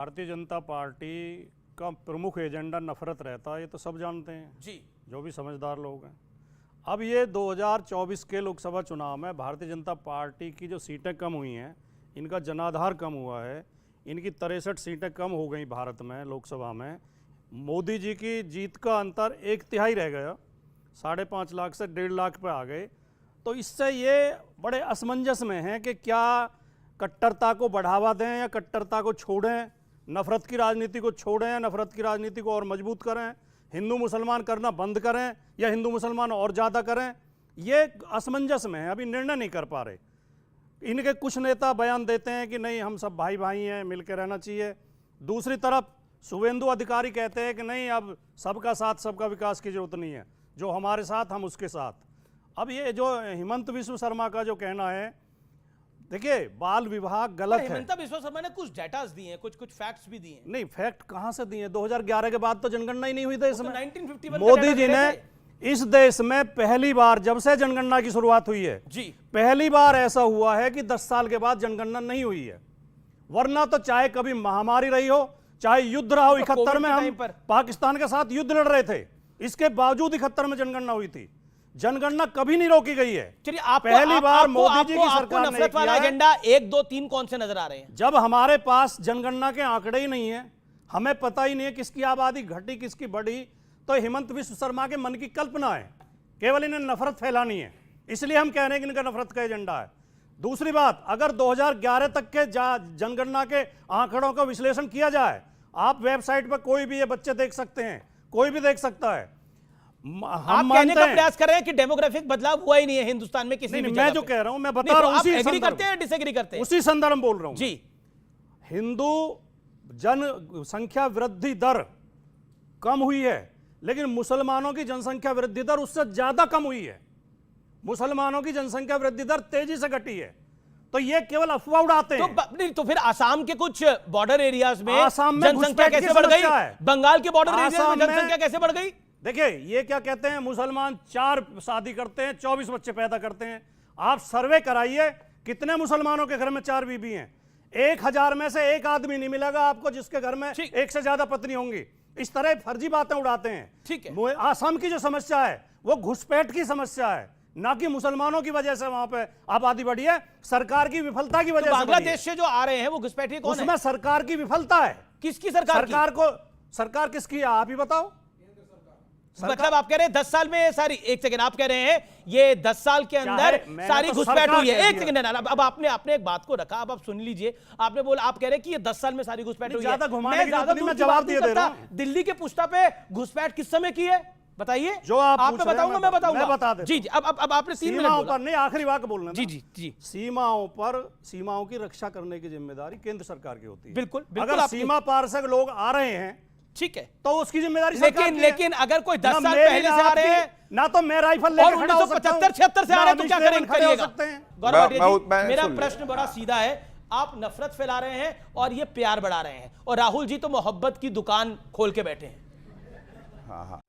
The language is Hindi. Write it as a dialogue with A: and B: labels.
A: भारतीय जनता पार्टी का प्रमुख एजेंडा नफरत रहता है, ये तो सब जानते हैं
B: जी,
A: जो भी समझदार लोग हैं। अब ये 2024 के लोकसभा चुनाव में भारतीय जनता पार्टी की जो सीटें कम हुई हैं, इनका जनाधार कम हुआ है, इनकी 63 सीटें कम हो गई भारत में लोकसभा में। मोदी जी की जीत का अंतर 1/3 रह गया, 5.5 लाख से 1.5 लाख पे आ गए। तो इससे ये बड़े असमंजस में हैं कि क्या कट्टरता को बढ़ावा दें या कट्टरता को छोड़ें, नफरत की राजनीति को छोड़ें या नफरत की राजनीति को और मजबूत करें, हिंदू मुसलमान करना बंद करें या हिंदू मुसलमान और ज़्यादा करें। ये असमंजस में है, अभी निर्णय नहीं कर पा रहे। इनके कुछ नेता बयान देते हैं कि नहीं हम सब भाई भाई हैं, मिलकर रहना चाहिए। दूसरी तरफ शुभेंदु अधिकारी कहते हैं कि नहीं अब सबका साथ सबका विकास की जरूरत नहीं है, जो हमारे साथ हम उसके साथ। अब ये जो हिमंत विश्व शर्मा का जो कहना है, देखिए बाल विवाह गलत है।
B: हिमंत विश्व शर्मा ने कुछ डेटास दिए हैं, कुछ फैक्ट्स भी दिए हैं।
A: नहीं, फैक्ट कहां से दिए? 2011 के बाद तो जनगणना ही नहीं हुई देश में।
B: 1951
A: मोदी जी ने इस देश में पहली बार, जब से जनगणना की शुरुआत हुई है
B: जी,
A: पहली बार ऐसा हुआ है कि 10 साल के बाद जनगणना नहीं हुई है। वरना तो चाहे कभी महामारी रही हो, चाहे युद्ध रहा हो, 71 में हम पाकिस्तान के साथ युद्ध लड़ रहे थे, इसके बावजूद 71 में जनगणना हुई थी। जनगणना कभी नहीं रोकी गई है।
B: चलिए, आप
A: पहली बार मोदी जी की सरकार ने
B: नफरत वाला एजेंडा 1, 2, 3 कौन से नजर आ रहे हैं?
A: जब हमारे पास जनगणना के आंकड़े ही नहीं है, हमें पता ही नहीं है किसकी आबादी घटी किसकी बढ़ी, तो हिमंत विश्व शर्मा के मन की कल्पना है, केवल इन्हें नफरत फैलानी है, इसलिए हम कह रहे हैं कि इनका नफरत का एजेंडा है। दूसरी बात, अगर 2011 तक के जनगणना के आंकड़ों का विश्लेषण किया जाए, आप वेबसाइट पर कोई भी ये बच्चे देख सकते हैं, कोई भी देख सकता है।
B: आप कहने का प्रयास कर रहे हैं कि डेमोग्राफिक बदलाव हुआ ही नहीं है हिंदुस्तान में किसी भी।
A: मैं जो कह रहा हूं, मैं बता रहा हूं, उसी
B: एग्री करते हैं डिसएग्री करते हैं?
A: उसी संदर्भ में बोल रहा हूं
B: जी।
A: हिंदू जनसंख्या वृद्धि दर कम हुई है, लेकिन मुसलमानों की जनसंख्या वृद्धि दर उससे ज्यादा कम हुई है। मुसलमानों की जनसंख्या वृद्धि दर तेजी से घटी है, तो ये केवल अफवाह उड़ाते हैं।
B: तो फिर आसाम के कुछ बॉर्डर एरियाज में
A: जनसंख्या
B: कैसे बढ़ गई? बंगाल के बॉर्डर एरिया में जनसंख्या कैसे बढ़ गई?
A: देखिए, ये क्या कहते हैं, मुसलमान 4 शादी करते हैं, 24 बच्चे पैदा करते हैं। आप सर्वे कराइए कितने मुसलमानों के घर में 4 बीबी हैं। 1000 में से 1 आदमी नहीं मिलेगा आपको जिसके घर में 1 से ज्यादा पत्नी होंगी। इस तरह फर्जी बातें उड़ाते हैं।
B: ठीक है,
A: आसाम की जो समस्या है वो घुसपैठ की समस्या है, ना कि मुसलमानों की वजह से वहां पे आबादी बढ़ी है, सरकार की विफलता की वजह से।
B: बांग्लादेश से जो आ रहे हैं वो घुसपैठिए कौन है?
A: उसमें सरकार की विफलता है।
B: किसकी सरकार?
A: सरकार किसकी है आप ही बताओ।
B: मतलब आप कह रहे हैं 10 साल में सारी, एक सेकंड, आप कह रहे हैं ये 10 साल के अंदर सारी घुसपैठ हुई है। एक सेकंड, अब आपने एक बात को रखा, अब आप सुन लीजिए। आपने बोला, आप कह रहे हैं कि ये 10 साल में सारी घुसपैठ हुई है।
A: मैं जवाब दे रहा हूं।
B: दिल्ली के पुष्टा पे घुसपैठ किस समय की है बताइए?
A: जो आप
B: पे बताऊंगा, मैं बताऊंगा,
A: बता दे।
B: जी जी, अब आपने 3 मिनट
A: सीमाओं पर नहीं, आखिरी बात बोलना।
B: जी जी जी।
A: सीमाओं की रक्षा करने की जिम्मेदारी केंद्र सरकार की होती है।
B: बिल्कुल,
A: अगर सीमा पार से लोग आ रहे हैं, ठीक है, तो उसकी जिम्मेदारी सरकार की है।
B: लेकिन अगर कोई 10 साल पहले से आ रहे हैं,
A: ना तो मैं राइफल लेकर खड़ा हो सकता हूं,
B: 1975-76 से आ रहे हैं, तो क्या करिएगा? गौरव
C: जी,
B: मेरा प्रश्न बड़ा सीधा है। आप नफरत फैला रहे हैं और ये प्यार बढ़ा रहे हैं, और राहुल जी तो मोहब्बत की दुकान खोल के बैठे हैं।
C: हाँ हाँ।